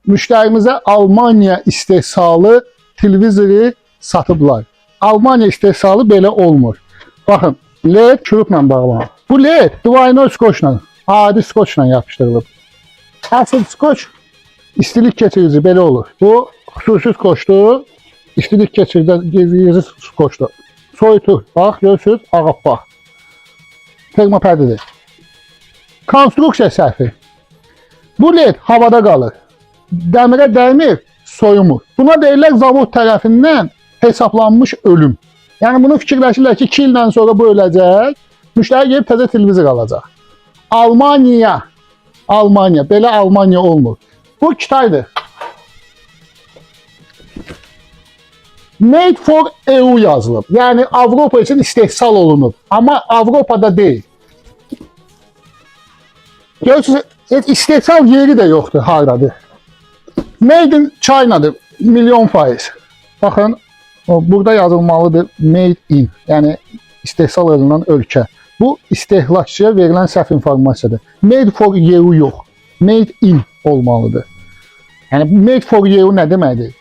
müştərimizə Almanya istehsalı televizoru satıblar. Almanya istehsalı belə olmur. Baxın, LED çürüklə bağlanır. Bu LED duvayno skoçla, adi skoçla yapışdırılıb. Asıl skoç istilik keçirici belə olur. Bu xüsusi skoçdur. İstilik keçirici skoçdur. Soyutur. Bax, görürsünüz, ağappaq. Termopərdidir. Konstruksiya səhvi. Bu LED havada qalır. Dəmirə dəymir, soyumur. Buna deyirlər zavod tərəfindən hesablanmış ölüm. Yəni bunu fikirləşirlər ki, 2 ildən sonra bu öləcək, müştəri gelib təzə televizor alacaq. Almanya, belə Almanya olmur. Bu Kitaydır. Made for EU yazılıb. Yəni Avropa üçün istehsal olunub. Amma Avropada deyil. Görürsünüz, istehsal yeri də yoxdur, haradadır. Made in China'dır, %100%. Baxın, burada yazılmalıdır Made in, yəni istehsal olunan ölkə. Bu istehlakçıya verilən səhv informasiyadır. Made for EU yox, Made in olmalıdır. Yəni Made for EU nə deməkdir?